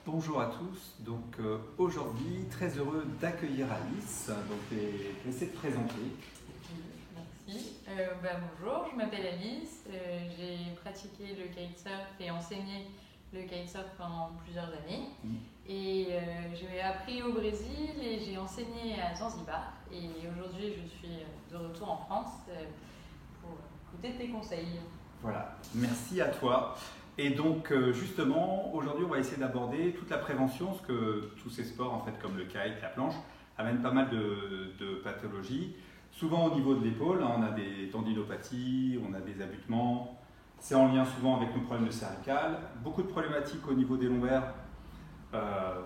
Bonjour à tous, donc aujourd'hui très heureux d'accueillir Alice, donc laissez te présenter. Merci. Bonjour, je m'appelle Alice, j'ai pratiqué le kitesurf et enseigné le kitesurf pendant plusieurs années. Et j'ai appris au Brésil et j'ai enseigné à Zanzibar. Et aujourd'hui je suis de retour en France pour écouter tes conseils. Voilà, merci à toi. Et donc justement, aujourd'hui on va essayer d'aborder toute la prévention, parce que tous ces sports en fait comme le kite, la planche, amènent pas mal de pathologies. Souvent au niveau de l'épaule, on a des tendinopathies, on a des abutements. C'est en lien souvent avec nos problèmes de cervicales. Beaucoup de problématiques au niveau des lombaires,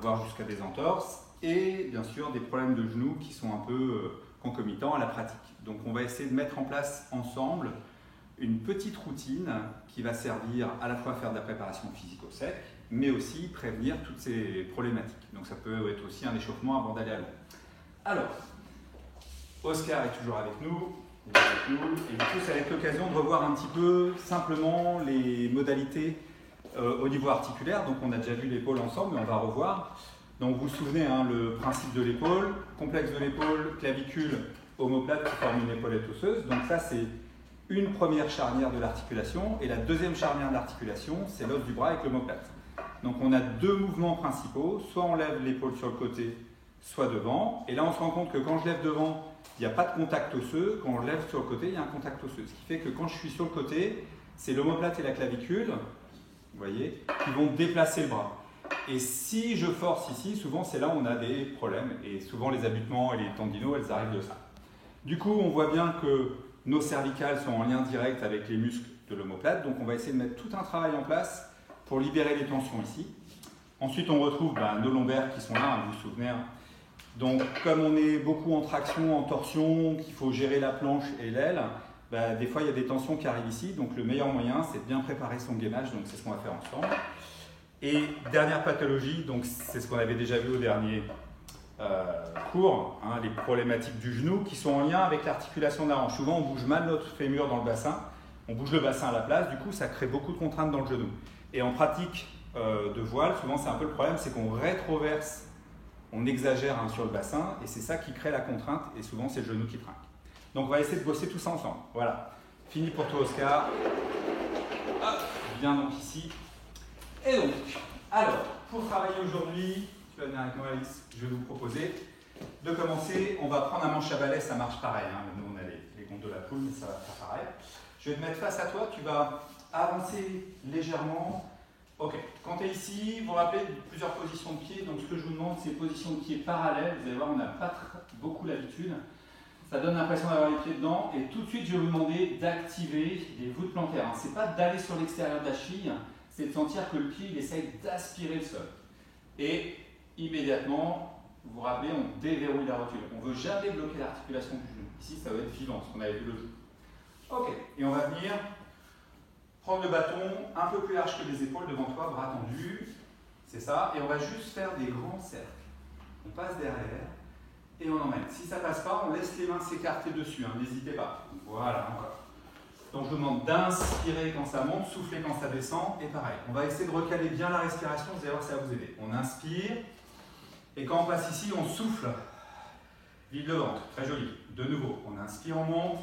voire jusqu'à des entorses. Et bien sûr des problèmes de genoux qui sont un peu concomitants à la pratique. Donc on va essayer de mettre en place ensemble une petite routine qui va servir à la fois à faire de la préparation physique au sec, mais aussi prévenir toutes ces problématiques. Donc ça peut être aussi un échauffement avant d'aller à l'eau. Alors, Oscar est toujours avec nous, et du coup ça va être l'occasion de revoir un petit peu simplement les modalités au niveau articulaire. Donc on a déjà vu l'épaule ensemble, mais on va revoir. Donc vous vous souvenez, hein, le principe de l'épaule, complexe de l'épaule, clavicule, omoplate qui forme une épaulette osseuse. Donc ça c'est une première charnière de l'articulation, et la deuxième charnière de l'articulation, c'est l'os du bras avec l'omoplate. Donc on a deux mouvements principaux, soit on lève l'épaule sur le côté, soit devant, et là on se rend compte que quand je lève devant, il n'y a pas de contact osseux, quand on lève sur le côté, il y a un contact osseux. Ce qui fait que quand je suis sur le côté, c'est l'omoplate et la clavicule, vous voyez, qui vont déplacer le bras. Et si je force ici, souvent c'est là où on a des problèmes, et souvent les abutements et les tendinaux, elles arrivent de ça. Du coup, on voit bien que nos cervicales sont en lien direct avec les muscles de l'omoplate, donc on va essayer de mettre tout un travail en place pour libérer les tensions ici. Ensuite, on retrouve nos lombaires qui sont là, vous vous souvenez. Donc, comme on est beaucoup en traction, en torsion, qu'il faut gérer la planche et l'aile, des fois il y a des tensions qui arrivent ici, donc le meilleur moyen c'est de bien préparer son gainage, donc c'est ce qu'on va faire ensemble. Et dernière pathologie, donc c'est ce qu'on avait déjà vu au dernier cours, hein, les problématiques du genou qui sont en lien avec l'articulation de la hanche. Souvent on bouge mal notre fémur dans le bassin, on bouge le bassin à la place, du coup ça crée beaucoup de contraintes dans le genou. Et en pratique de voile, souvent c'est un peu le problème, c'est qu'on rétroverse, on exagère sur le bassin, et c'est ça qui crée la contrainte, et souvent c'est le genou qui trinque. Donc on va essayer de bosser tout ça ensemble. Voilà, fini pour toi Oscar. Hop, viens donc ici. Et donc, alors, pour travailler aujourd'hui, tu vas venir avec moi Alice, je vais vous proposer de commencer. On va prendre un manche à balai, ça marche pareil. Hein. Nous, on a les gondoles à poule, mais ça va faire pareil. Je vais te mettre face à toi, tu vas avancer légèrement. Ok, quand tu es ici, vous vous rappelez plusieurs positions de pied. Donc, ce que je vous demande, c'est position de pied parallèle. Vous allez voir, on n'a pas beaucoup l'habitude. Ça donne l'impression d'avoir les pieds dedans. Et tout de suite, je vais vous demander d'activer les voûtes plantaires. Hein. Ce n'est pas d'aller sur l'extérieur de la cheville, c'est de sentir que le pied il essaye d'aspirer le sol. Et immédiatement, vous vous rappelez, on déverrouille la rotule. On ne veut jamais bloquer l'articulation du genou. Ici, ça va être vivant, ce qu'on avait vu le jour. Ok, et on va venir prendre le bâton un peu plus large que les épaules devant toi, bras tendus. C'est ça, et on va juste faire des grands cercles. On passe derrière et on emmène. Si ça ne passe pas, on laisse les mains s'écarter dessus, hein, n'hésitez pas. Voilà, encore. Donc je vous demande d'inspirer quand ça monte, souffler quand ça descend, et pareil. On va essayer de recaler bien la respiration, vous allez voir, ça va vous aider. On inspire, et quand on passe ici, on souffle. Vide le ventre, très joli. De nouveau, on inspire, on monte,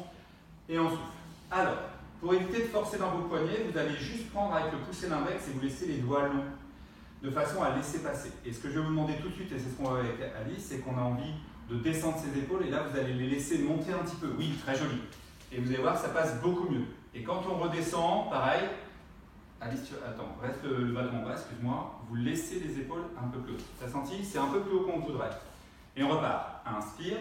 et on souffle. Alors, pour éviter de forcer dans vos poignets, vous allez juste prendre avec le pouce et l'index et vous laissez les doigts longs, de façon à laisser passer. Et ce que je vais vous demander tout de suite, et c'est ce qu'on va avec Alice, c'est qu'on a envie de descendre ses épaules, et là vous allez les laisser monter un petit peu. Oui, très joli. Et vous allez voir, ça passe beaucoup mieux. Et quand on redescend, pareil, Alice, attends, reste le bâton en bas, excuse-moi, vous laissez les épaules un peu plus haut. T'as senti? C'est un peu plus haut qu'on voudrait. Et on repart. Inspire.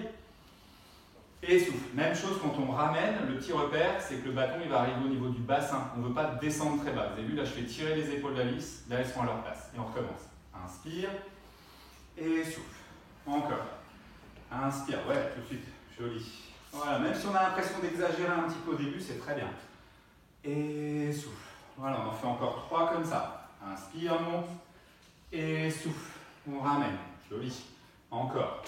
Et souffle. Même chose quand on ramène, le petit repère, c'est que le bâton il va arriver au niveau du bassin. On ne veut pas descendre très bas. Vous avez vu, là je fais tirer les épaules d'Alice, là elles sont à leur place. Et on recommence. Inspire. Et souffle. Encore. Inspire, ouais, tout de suite. Joli. Voilà, même si on a l'impression d'exagérer un petit peu au début, c'est très bien. Et souffle. Voilà, on en fait encore 3 comme ça. Inspire, monte. Et souffle. On ramène. Joli. Encore.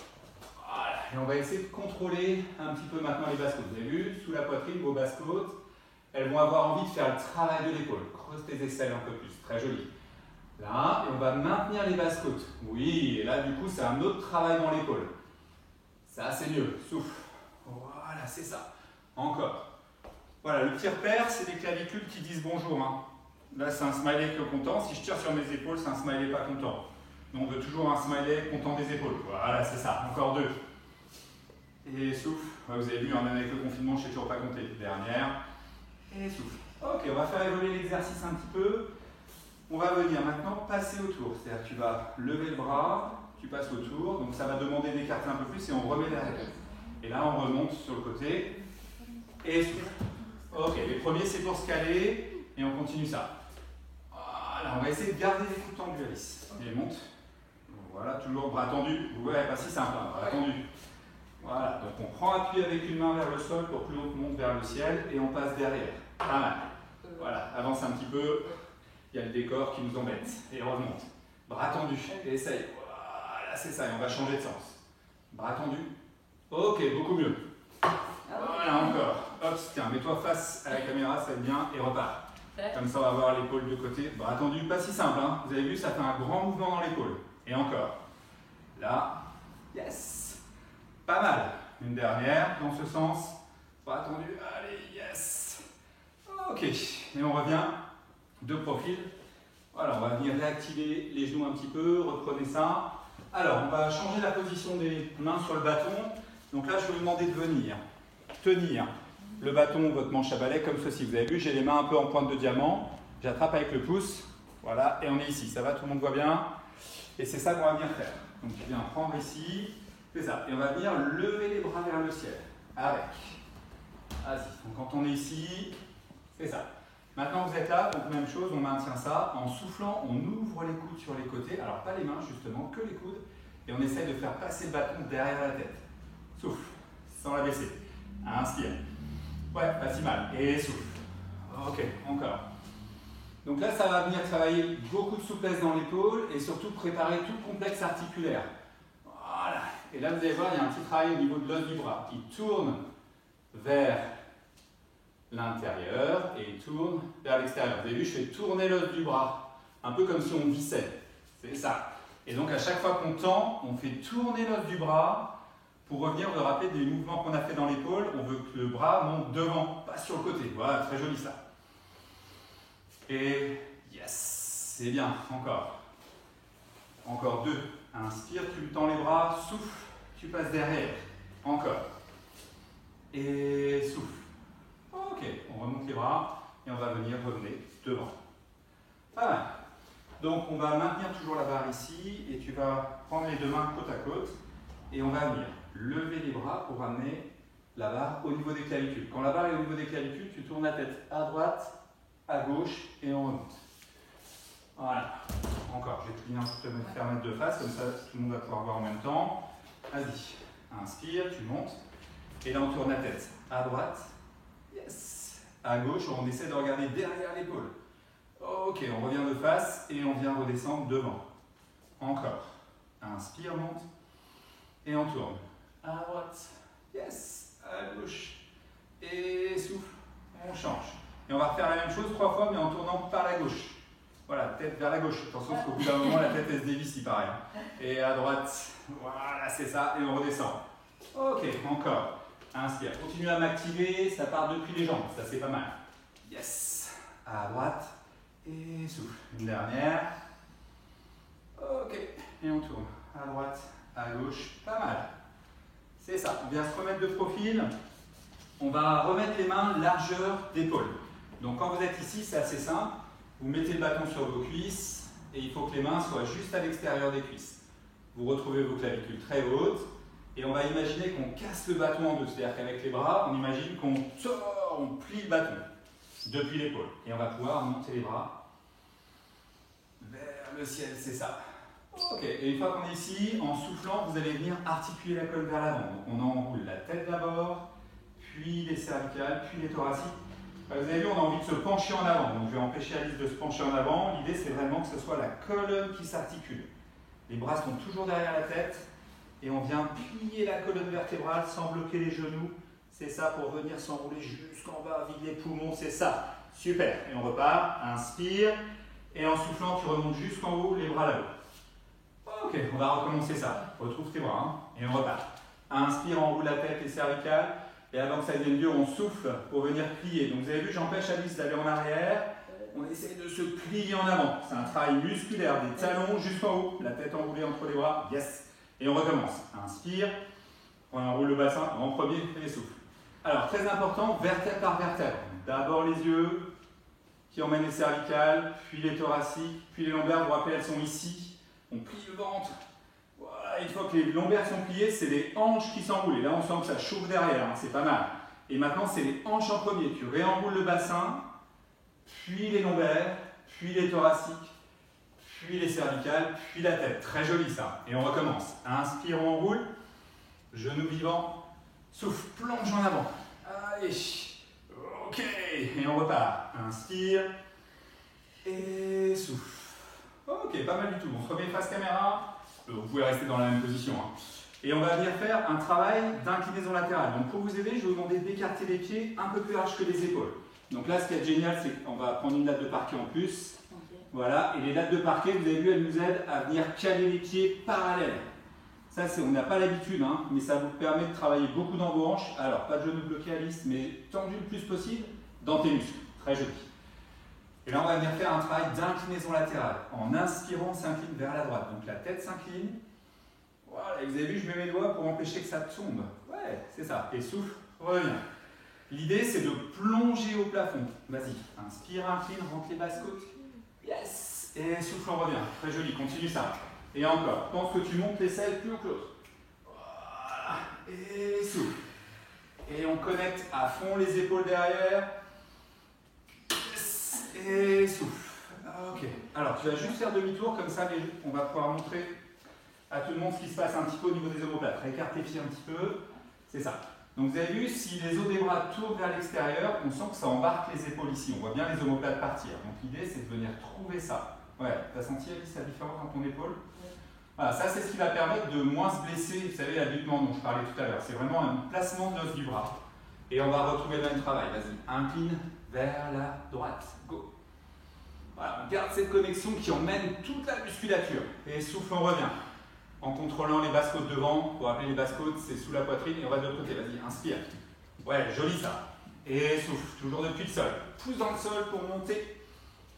Voilà. Et on va essayer de contrôler un petit peu maintenant les basses-côtes. Vous avez vu, sous la poitrine, vos basses-côtes, elles vont avoir envie de faire le travail de l'épaule. Creuse tes aisselles un peu plus. Très joli. Là, et on va maintenir les basses côtes. Oui, et là, du coup, c'est un autre travail dans l'épaule. Ça, c'est mieux. Souffle. Voilà, c'est ça. Encore. Voilà, le petit repère, c'est les clavicules qui disent bonjour. Hein. Là, c'est un smiley content. Si je tire sur mes épaules, c'est un smiley pas content. Donc, on veut toujours un smiley content des épaules. Voilà, c'est ça. Encore 2. Et souffle. Ouais, vous avez vu, même avec le confinement, je ne sais toujours pas compter. Dernière. Et souffle. Ok, on va faire évoluer l'exercice un petit peu. On va venir maintenant passer autour. C'est-à-dire que tu vas lever le bras, tu passes autour. Donc, ça va demander d'écarter un peu plus et on remet derrière. Et là, on remonte sur le côté. Et souffle. Ok, les premiers, c'est pour se caler. Et on continue ça. Voilà, on va essayer de garder les coudes tendus, Alice. Et monte. Voilà, toujours bras tendus. Ouais, pas si simple, hein, bras tendus. Voilà, donc on prend appui avec une main vers le sol pour que l'autre monte vers le ciel et on passe derrière. Pas mal. Voilà, avance un petit peu. Il y a le décor qui nous embête. Et on remonte. Bras tendus. Et essaye. Voilà, c'est ça. Et on va changer de sens. Bras tendus. Ok, beaucoup mieux. Voilà, encore. Hop, tiens, mets-toi face à la caméra, ça va être bien. Et repars. Comme ça, on va avoir l'épaule de côté. Bras tendus, pas si simple. Hein. Vous avez vu, ça fait un grand mouvement dans l'épaule. Et encore. Là. Yes. Pas mal. Une dernière, dans ce sens. Bras tendus. Allez, yes. Ok. Et on revient de profil. Voilà, on va venir réactiver les genoux un petit peu. Reprenez ça. Alors, on va changer la position des mains sur le bâton. Donc là, je vais vous demander de venir tenir le bâton, votre manche à balai, comme ceci. Vous avez vu, j'ai les mains un peu en pointe de diamant. J'attrape avec le pouce. Voilà, et on est ici. Ça va, tout le monde voit bien? Et c'est ça qu'on va venir faire. Donc, tu viens prendre ici. C'est ça. Et on va venir lever les bras vers le ciel. Avec. Vas-y. Donc, quand on est ici, c'est ça. Maintenant, vous êtes là. Donc, même chose, on maintient ça. En soufflant, on ouvre les coudes sur les côtés. Alors, pas les mains, justement, que les coudes. Et on essaie de faire passer le bâton derrière la tête. Souffle. Sans la baisser. Inspire. Ouais, pas si mal. Et souffle. Ok, encore. Donc là, ça va venir travailler beaucoup de souplesse dans l'épaule et surtout préparer tout le complexe articulaire. Voilà. Et là, vous allez voir, il y a un petit travail au niveau de l'os du bras. Il tourne vers l'intérieur et il tourne vers l'extérieur. Vous avez vu, je fais tourner l'os du bras. Un peu comme si on vissait. C'est ça. Et donc, à chaque fois qu'on tend, on fait tourner l'os du bras. Pour revenir, vous vous rappelez des mouvements qu'on a fait dans l'épaule, on veut que le bras monte devant, pas sur le côté. Voilà, très joli ça. Et yes, c'est bien, encore. Encore 2. Inspire, tu tends les bras, souffle, tu passes derrière. Encore. Et souffle. Ok, on remonte les bras et on va venir revenir devant. Pas mal. Donc on va maintenir toujours la barre ici et tu vas prendre les deux mains côte à côte et on va venir lever les bras pour ramener la barre au niveau des clavicules. Quand la barre est au niveau des clavicules, tu tournes la tête à droite, à gauche et on remonte. Voilà. Encore, je vais te faire mettre de face, comme ça tout le monde va pouvoir voir en même temps. Vas-y. Inspire, tu montes. Et là on tourne la tête à droite. Yes. À gauche, on essaie de regarder derrière l'épaule. Ok, on revient de face et on vient redescendre devant. Encore. Inspire, monte. Et on tourne. À droite. Yes. À gauche. Et souffle. On change. Et on va refaire la même chose 3 fois, mais en tournant par la gauche. Voilà, tête vers la gauche. Attention, parce qu'au bout d'un moment, la tête elle se dévisse, il paraît. Et à droite. Voilà, c'est ça. Et on redescend. Ok, encore. Inspire. Continue à m'activer. Ça part depuis les jambes. Ça, c'est pas mal. Yes. À droite. Et souffle. Une dernière. Ok. Et on tourne. À droite, à gauche. Pas mal. C'est ça. On vient se remettre de profil. On va remettre les mains largeur d'épaule. Donc quand vous êtes ici, c'est assez simple. Vous mettez le bâton sur vos cuisses et il faut que les mains soient juste à l'extérieur des cuisses. Vous retrouvez vos clavicules très hautes et on va imaginer qu'on casse le bâton en deux. C'est-à-dire qu'avec les bras, on imagine qu'on plie le bâton depuis l'épaule. Et on va pouvoir monter les bras vers le ciel, c'est ça. Ok, et une fois qu'on est ici, en soufflant, vous allez venir articuler la colonne vers l'avant. Donc on enroule la tête d'abord, puis les cervicales, puis les thoraciques. Vous avez vu, on a envie de se pencher en avant. Donc je vais empêcher Alice de se pencher en avant. L'idée, c'est vraiment que ce soit la colonne qui s'articule. Les bras sont toujours derrière la tête. Et on vient plier la colonne vertébrale sans bloquer les genoux. C'est ça pour venir s'enrouler jusqu'en bas, vide les poumons. C'est ça. Super. Et on repart. Inspire. Et en soufflant, tu remontes jusqu'en haut, les bras là-haut. Ok, on va recommencer ça. Retrouve tes bras, hein, et on repart. Inspire, enroule la tête et cervicales. Et avant que ça devienne dur, on souffle pour venir plier. Donc vous avez vu, j'empêche Alice d'aller en arrière. On essaie de se plier en avant. C'est un travail musculaire, des talons jusqu'en haut. La tête enroulée entre les bras. Yes. Et on recommence. Inspire. On enroule le bassin en premier et souffle. Alors, très important, vertèbre par vertèbre. D'abord les yeux qui emmènent les cervicales, puis les thoraciques, puis les lombaires. Vous vous rappelez, elles sont ici. On plie le ventre. Voilà, une fois que les lombaires sont pliés, c'est les hanches qui s'enroulent. Et là, on sent que ça chauffe derrière, hein, c'est pas mal. Et maintenant, c'est les hanches en premier. Tu réenroules le bassin, puis les lombaires, puis les thoraciques, puis les cervicales, puis la tête. Très joli ça. Et on recommence. Inspire, on enroule. Genou vivant. Souffle, plonge en avant. Allez. Ok. Et on repart. Inspire. Et souffle. Ok, pas mal du tout. On se remet face caméra. Vous pouvez rester dans la même position. Hein. Et on va venir faire un travail d'inclinaison latérale. Donc pour vous aider, je vais vous demander d'écarter les pieds un peu plus large que les épaules. Donc là, ce qui est génial, c'est qu'on va prendre une latte de parquet en plus. Okay. Voilà. Et les lattes de parquet, vous avez vu, elles nous aident à venir caler les pieds parallèles. Ça, on n'a pas l'habitude, hein, mais ça vous permet de travailler beaucoup dans vos hanches. Alors, pas de genoux bloqués Alice, mais tendu le plus possible dans tes muscles. Très joli. Et là, on va venir faire un travail d'inclinaison latérale. En inspirant, on s'incline vers la droite. Donc la tête s'incline. Voilà, et vous avez vu, je mets mes doigts pour empêcher que ça tombe. Ouais, c'est ça. Et souffle, reviens. L'idée, c'est de plonger au plafond. Vas-y, inspire, incline, rentre les basses côtes. Yes. Et souffle, on revient. Très joli, continue ça. Et encore, pense que tu montes l'aisselle plus haut que l'autre. Voilà. Et souffle. Et on connecte à fond les épaules derrière. Et souffle. Ok. Alors, tu vas juste faire demi-tour, comme ça, on va pouvoir montrer à tout le monde ce qui se passe un petit peu au niveau des omoplates. Récarte tes pieds un petit peu. C'est ça. Donc, vous avez vu, si les os des bras tournent vers l'extérieur, on sent que ça embarque les épaules ici. On voit bien les omoplates partir. Donc, l'idée, c'est de venir trouver ça. Ouais. Tu as senti, Alice, la différence dans ton épaule? Voilà, ça, c'est ce qui va permettre de moins se blesser. Vous savez, l'abutement dont je parlais tout à l'heure. C'est vraiment un placement de l'os du bras. Et on va retrouver le même travail. Vas-y, incline vers la droite. Go. Voilà, on garde cette connexion qui emmène toute la musculature. Et souffle, on revient. En contrôlant les basses côtes devant. Pour rappeler les basses côtes, c'est sous la poitrine et on va de l'autre côté. Vas-y, inspire. Ouais, joli ça. Et souffle, toujours depuis le sol. Pousse dans le sol pour monter.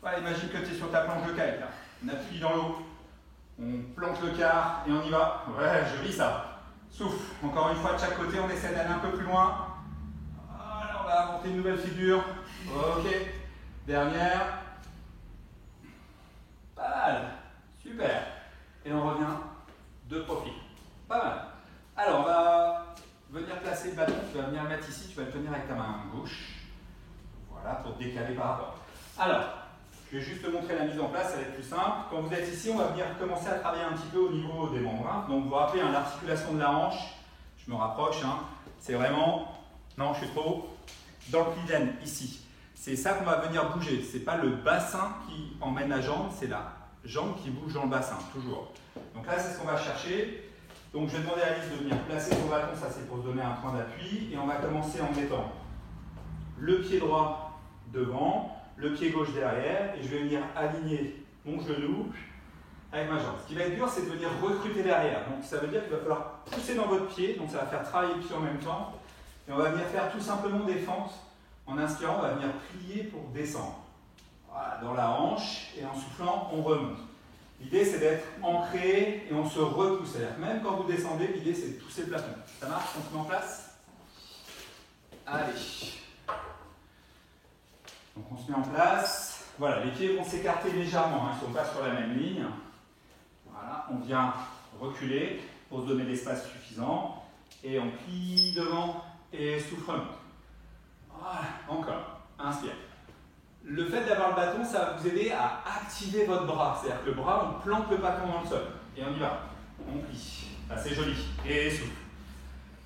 Voilà, imagine que tu es sur ta planche de kite là. On appuie dans l'eau. On plante le quart et on y va. Ouais, joli ça. Souffle. Encore une fois, de chaque côté, on essaie d'aller un peu plus loin. Voilà, on va monter une nouvelle figure. Ok. Dernière. Pas mal. Super. Et on revient de profil. Pas mal. Alors, on va venir placer le bâton. Tu vas venir le mettre ici. Tu vas le tenir avec ta main gauche. Voilà, pour te décaler par rapport. Alors, je vais juste te montrer la mise en place, ça va être plus simple. Quand vous êtes ici, on va venir commencer à travailler un petit peu au niveau des membres. Hein. Donc vous vous rappelez, hein, l'articulation de la hanche, je me rapproche, hein, c'est vraiment, non je suis trop haut, dans le pli d'aine, ici. C'est ça qu'on va venir bouger, c'est pas le bassin qui emmène la jambe, c'est la jambe qui bouge dans le bassin, toujours. Donc là c'est ce qu'on va chercher. Donc je vais demander à Alice de venir placer son bâton, ça c'est pour se donner un point d'appui. Et on va commencer en mettant le pied droit devant, le pied gauche derrière, et je vais venir aligner mon genou avec ma jambe. Ce qui va être dur, c'est de venir recruter derrière. Donc ça veut dire qu'il va falloir pousser dans votre pied, donc ça va faire travailler le pied en même temps. Et on va venir faire tout simplement des fentes. En inspirant, on va venir plier pour descendre. Voilà, dans la hanche, et en soufflant, on remonte. L'idée, c'est d'être ancré et on se repousse. C'est-à-dire que même quand vous descendez, l'idée, c'est de pousser le plafond. Ça marche? On se met en place? Allez. Donc on se met en place, voilà, les pieds vont s'écarter légèrement, hein, ils ne sont pas sur la même ligne. Voilà, on vient reculer pour se donner l'espace suffisant. Et on plie devant et souffle. Voilà, encore, inspire. Le fait d'avoir le bâton, ça va vous aider à activer votre bras. C'est-à-dire que le bras, on plante le bâton dans le sol. Et on y va, on plie. Là, c'est joli. Et souffle.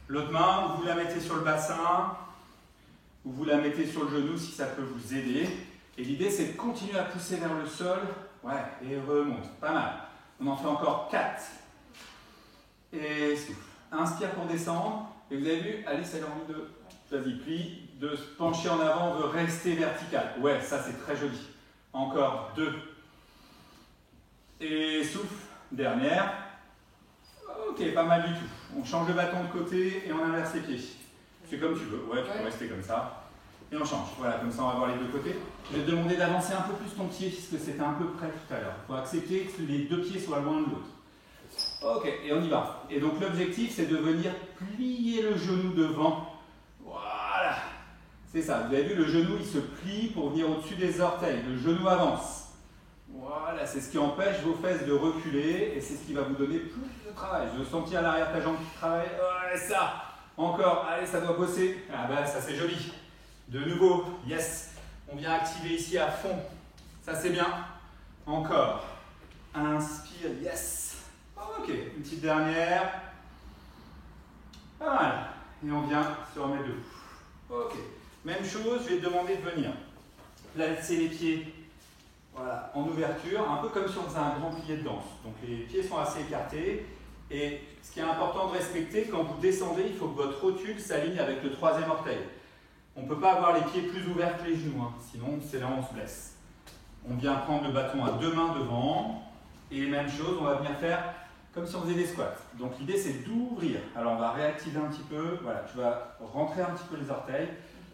L'autre main, vous la mettez sur le bassin. Ou vous la mettez sur le genou si ça peut vous aider. Et l'idée, c'est de continuer à pousser vers le sol. Ouais, et remonte. Pas mal. On en fait encore 4. Et souffle. Inspire pour descendre. Et vous avez vu, Alice, elle a envie de... Vas-y, plie. De se pencher en avant, on veut rester vertical. Ouais, ça, c'est très joli. Encore 2. Et souffle. Dernière. Ok, pas mal du tout. On change le bâton de côté et on inverse les pieds. C'est comme tu veux. Ouais, tu peux rester comme ça. Et on change. Voilà, comme ça on va voir les deux côtés. Je vais te demander d'avancer un peu plus ton pied puisque c'était un peu près tout à l'heure. Il faut accepter que les deux pieds soient loin de l'autre. Ok, et on y va. Et donc l'objectif c'est de venir plier le genou devant. Voilà. C'est ça. Vous avez vu, le genou il se plie pour venir au-dessus des orteils. Le genou avance. Voilà, c'est ce qui empêche vos fesses de reculer et c'est ce qui va vous donner plus de travail. Je veux sentir à l'arrière ta jambe qui travaille. Ouais, ça. Encore. Allez, ça doit bosser. Ah ben, ça c'est joli. De nouveau. Yes. On vient activer ici à fond. Ça c'est bien. Encore. Inspire. Yes. Ok. Une petite dernière. Pas mal. Et on vient se remettre debout. Ok. Même chose, je vais te demander de venir placer les pieds. Voilà, en ouverture, un peu comme si on faisait un grand plié de danse. Donc les pieds sont assez écartés. Et ce qui est important de respecter, quand vous descendez, il faut que votre rotule s'aligne avec le troisième orteil. On ne peut pas avoir les pieds plus ouverts que les genoux, hein, sinon c'est là où on se blesse. On vient prendre le bâton à deux mains devant. Et même chose, on va venir faire comme si on faisait des squats. Donc l'idée c'est d'ouvrir. Alors on va réactiver un petit peu. Voilà, tu vas rentrer un petit peu les orteils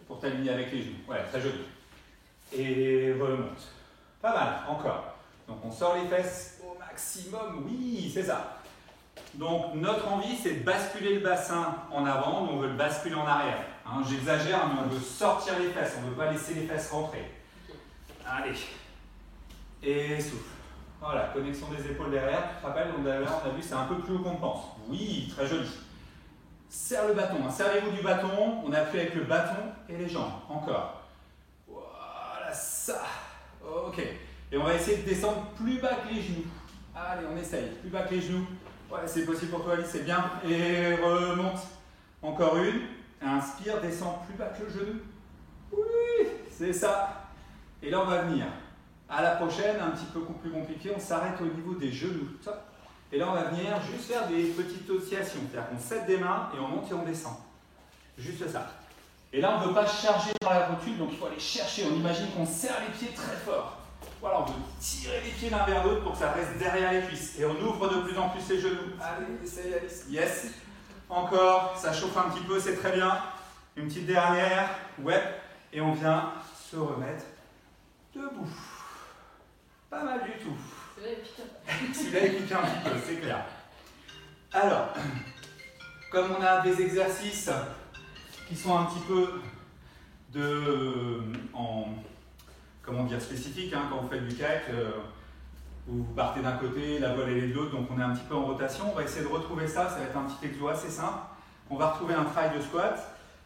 pour t'aligner avec les genoux. Ouais, très joli. Et remonte. Pas mal, encore. Donc on sort les fesses au maximum, oui, c'est ça. Donc notre envie, c'est de basculer le bassin en avant, mais on veut le basculer en arrière. Hein, j'exagère, mais on veut sortir les fesses, on ne veut pas laisser les fesses rentrer. Allez. Et souffle. Voilà, connexion des épaules derrière. Tu te rappelles, on a vu, c'est un peu plus haut qu'on pense. Oui, très joli. Serre le bâton, hein. Servez-vous du bâton, on appuie avec le bâton et les jambes. Encore. Voilà, ça. Ok, et on va essayer de descendre plus bas que les genoux. Allez, on essaye, plus bas que les genoux. Ouais, c'est possible pour toi, Alice, c'est bien. Et remonte. Encore une. Inspire, descend plus bas que le genou. Oui, c'est ça. Et là, on va venir. À la prochaine, un petit peu plus compliqué, on s'arrête au niveau des genoux. Et là, on va venir juste faire des petites oscillations. C'est-à-dire qu'on cède des mains et on monte et on descend. Juste ça. Et là, on ne veut pas charger par la rotule, donc il faut aller chercher. On imagine qu'on serre les pieds très fort. Voilà, on veut tirer les pieds l'un vers l'autre pour que ça reste derrière les cuisses. Et on ouvre de plus en plus les genoux. Allez, essaye, Alice. Yes. Encore, ça chauffe un petit peu, c'est très bien. Une petite dernière. Ouais. Et on vient se remettre debout. Pas mal du tout. Celui-là, il pique un petit peu, c'est clair. Alors, comme on a des exercices qui sont un petit peu comment dire, spécifiques, hein, quand vous faites du kayak, vous partez d'un côté, la voile elle est de l'autre, donc on est un petit peu en rotation. On va essayer de retrouver ça, ça va être un petit exo assez simple. On va retrouver un travail de squat,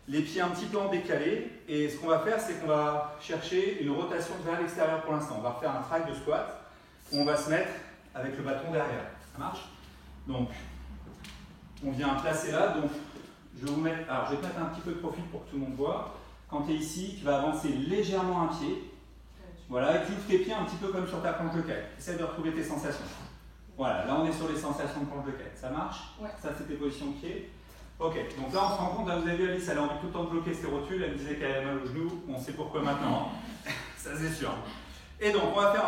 les pieds un petit peu en décalé, et ce qu'on va faire, c'est qu'on va chercher une rotation vers l'extérieur pour l'instant. On va refaire un travail de squat, où on va se mettre avec le bâton derrière. Ça marche? Donc, on vient placer là, donc je vais vous mettre, alors je vais te mettre un petit peu de profil pour que tout le monde voit. Quand tu es ici, tu vas avancer légèrement un pied. Voilà, et tu ouvres tes pieds un petit peu comme sur ta planche de kayak. Essaie de retrouver tes sensations. Voilà, là on est sur les sensations de planche de kayak. Ça marche? Ouais. Ça c'est tes positions de pied. Ok, donc là on se rend compte, là, vous avez vu Alice, elle a envie tout le temps de bloquer ses rotules, elle me disait qu'elle avait mal au genou, on sait pourquoi maintenant. Ça c'est sûr. Et donc on va faire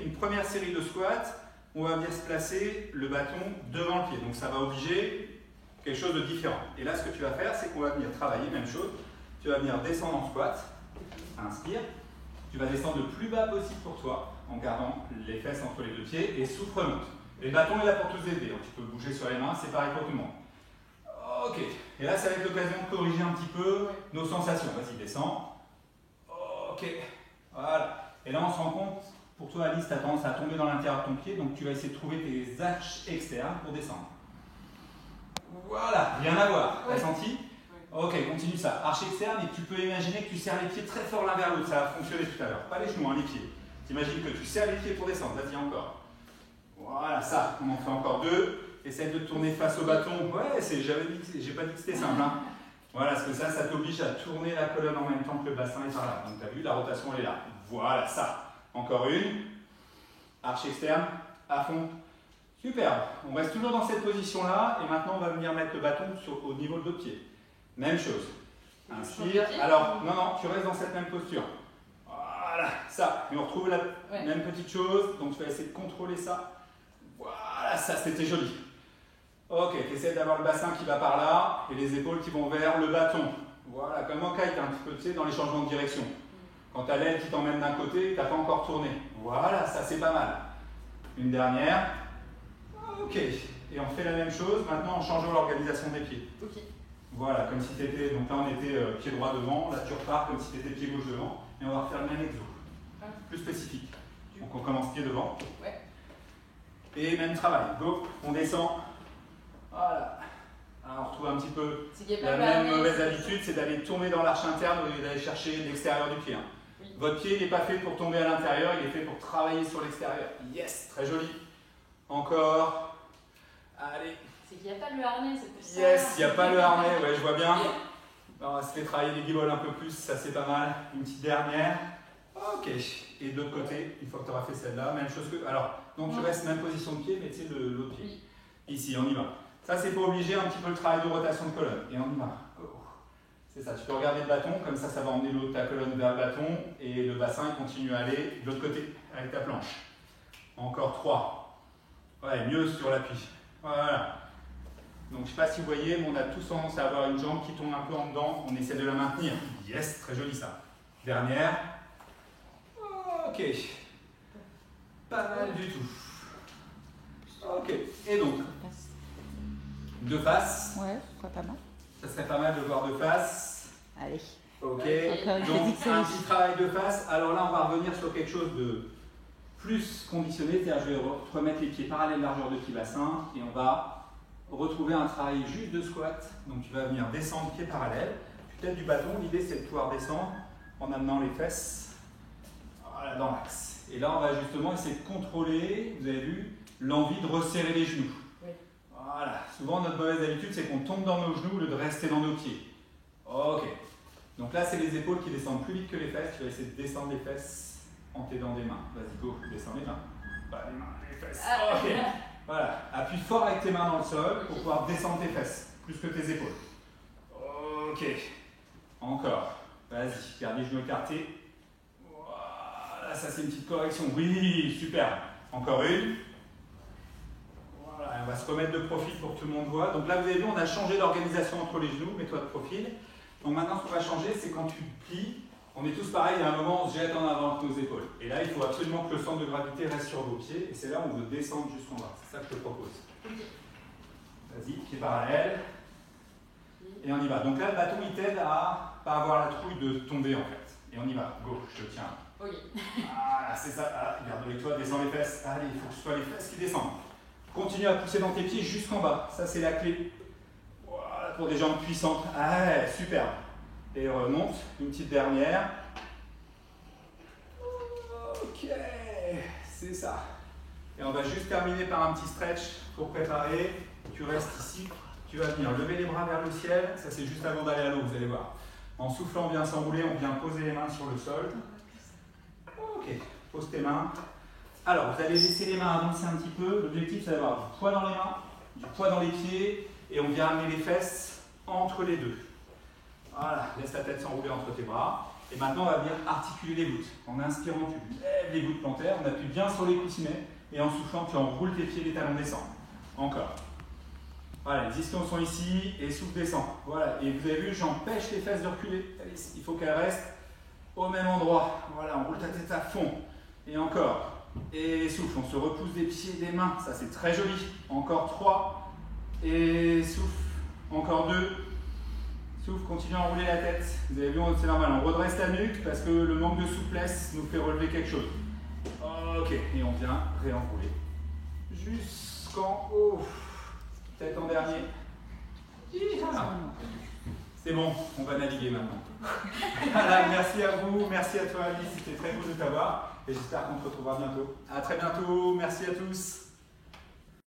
une première série de squats. On va venir se placer le bâton devant le pied. Donc ça va obliger quelque chose de différent. Et là, ce que tu vas faire, c'est qu'on va venir travailler, même chose. Tu vas venir descendre en squat. Inspire. Tu vas descendre le plus bas possible pour toi, en gardant les fesses entre les deux pieds. Et souffle, remonte. Et le bâton est là pour tous aider. Donc tu peux bouger sur les mains, c'est pareil pour tout le monde. Ok. Et là, ça va être l'occasion de corriger un petit peu nos sensations. Vas-y, descends. Ok. Voilà. Et là, on se rend compte. Pour toi, Alice, tu as tendance à tomber dans l'intérieur de ton pied, donc tu vas essayer de trouver tes arches externes pour descendre. Voilà, rien à voir. T'as senti? Ok, continue ça. Arche externe, et tu peux imaginer que tu serres les pieds très fort l'un vers l'autre. Ça a fonctionné tout à l'heure. Pas les genoux, hein, les pieds. T'imagines que tu serres les pieds pour descendre. Vas-y, encore. Voilà, ça. On en fait encore deux. Essaye de tourner face au bâton. Ouais, j'ai pas dit que c'était simple. Hein. Voilà, parce que ça t'oblige à tourner la colonne en même temps que le bassin est par là. Donc, tu as vu, la rotation, elle est là. Voilà, ça. Encore une. Arche externe, à fond. Superbe. On reste toujours dans cette position-là. Et maintenant, on va venir mettre le bâton au niveau de l'autre pied. Même chose. Inspire. Alors, non, tu restes dans cette même posture. Voilà, ça. Et on retrouve la même petite chose. Donc, tu vas essayer de contrôler ça. Voilà, ça c'était joli. Ok, tu essaies d'avoir le bassin qui va par là et les épaules qui vont vers le bâton. Voilà, comme en kite, un petit peu, tu sais, dans les changements de direction. Quand tu as l'aile qui t'emmène d'un côté, tu n'as pas encore tourné. Voilà, ça c'est pas mal. Une dernière. Ok, et on fait la même chose maintenant en changeant l'organisation des pieds. Ok. Voilà, comme si tu étais, donc là on était pied droit devant, là tu repars comme si tu étais pied gauche devant, et on va refaire le même exo, plus spécifique. Donc on commence pied devant, ouais. Et même travail, go, on descend, voilà. Alors on retrouve un petit peu la même mauvaise habitude, c'est d'aller tomber dans l'arche interne au lieu d'aller chercher l'extérieur du pied. Oui. Votre pied n'est pas fait pour tomber à l'intérieur, il est fait pour travailler sur l'extérieur. Yes, très joli. Encore, allez. C'est qu'il n'y a pas le harnais, c'est pour ça. Yes, il n'y a pas le harnais, ouais, je vois bien. On va se fait travailler les guibolles un peu plus, ça c'est pas mal. Une petite dernière. Ok. Et de l'autre côté, une fois que tu auras fait celle-là, même chose que. Alors, donc tu restes même position de pied, mais tu sais, l'autre pied. Ici, on y va. Ça, c'est pour obliger un petit peu le travail de rotation de colonne. Et on y va. Oh. C'est ça, tu peux regarder le bâton, comme ça va emmener l'autre ta colonne vers le bâton, et le bassin il continue à aller de l'autre côté, avec ta planche. Encore 3. Ouais, mieux sur l'appui. Voilà. Donc je ne sais pas si vous voyez, mais on a tous tendance à avoir une jambe qui tombe un peu en dedans, on essaie de la maintenir. Yes, très joli ça. Dernière. Ok. Pas mal du tout. Ok. Et donc, de face. Ouais, ce serait pas mal. Ça serait pas mal de voir de face. Allez. Ok. Encore une Donc petite un série. petit travail de face. Alors là, on va revenir sur quelque chose de plus conditionné, c'est-à-dire je vais remettre les pieds parallèles largeur de pied bassin et on va retrouver un travail juste de squat. Donc tu vas venir descendre pied parallèle, tu têtes du bâton, l'idée c'est de pouvoir descendre en amenant les fesses voilà, dans l'axe. Et là on va justement essayer de contrôler, vous avez vu, l'envie de resserrer les genoux. Oui. Voilà, souvent notre mauvaise habitude c'est qu'on tombe dans nos genoux au lieu de rester dans nos pieds. Ok, donc là c'est les épaules qui descendent plus vite que les fesses, tu vas essayer de descendre les fesses en t'aidant des mains. Vas-y, go, descends les mains. Pas les mains, les fesses. Ok. Voilà. Appuie fort avec tes mains dans le sol pour pouvoir descendre tes fesses, plus que tes épaules. Ok. Encore. Vas-y, garde les genoux écartés. Voilà, ça c'est une petite correction. Oui, super. Encore une. Voilà, on va se remettre de profil pour que tout le monde voit. Donc là, vous avez vu, on a changé l'organisation entre les genoux. Mets-toi de profil. Donc maintenant, ce qu'on va changer, c'est quand tu plies. On est tous pareils, à un moment on se jette en avant avec nos épaules. Et là, il faut absolument que le centre de gravité reste sur vos pieds. Et c'est là où on veut descendre jusqu'en bas. C'est ça que je te propose. Vas-y, pied parallèle. Et on y va. Donc là, le bâton, il t'aide à pas avoir la trouille de tomber en fait. Et on y va. Go, je te tiens. Ok. Ah, c'est ça. Ah, garde avec toi, descends les fesses. Allez, il faut que ce soit les fesses qui descendent. Continue à pousser dans tes pieds jusqu'en bas. Ça, c'est la clé. Voilà, pour des jambes puissantes. Ah, ouais, super. Et remonte, une petite dernière. Ok, c'est ça. Et on va juste terminer par un petit stretch pour préparer. Tu restes ici, tu vas venir lever les bras vers le ciel. Ça c'est juste avant d'aller à l'eau, vous allez voir. En soufflant, on vient s'enrouler, on vient poser les mains sur le sol. Ok, pose tes mains. Alors, vous allez laisser les mains avancer un petit peu. L'objectif c'est d'avoir du poids dans les mains, du poids dans les pieds. Et on vient amener les fesses entre les deux. Voilà, laisse la tête s'enrouler entre tes bras. Et maintenant, on va venir articuler les glutes. En inspirant, tu lèves les glutes plantaires, on appuie bien sur les coussinets. Et en soufflant, tu enroules tes pieds, les talons descendent. Encore. Voilà, les ischions sont ici et souffle descend. Voilà, et vous avez vu, j'empêche les fesses de reculer. Il faut qu'elles restent au même endroit. Voilà, on roule ta tête à fond. Et encore. Et souffle, on se repousse des pieds et des mains. Ça, c'est très joli. Encore 3. Et souffle. Encore 2. Souffle, continue à enrouler la tête. Vous avez vu, c'est normal, on redresse la nuque parce que le manque de souplesse nous fait relever quelque chose. Ok, et on vient réenrouler jusqu'en haut. Tête en dernier. C'est bon, on va naviguer maintenant. Voilà, merci à vous, merci à toi Alice, c'était très cool de t'avoir et j'espère qu'on se retrouvera bientôt. À très bientôt, merci à tous.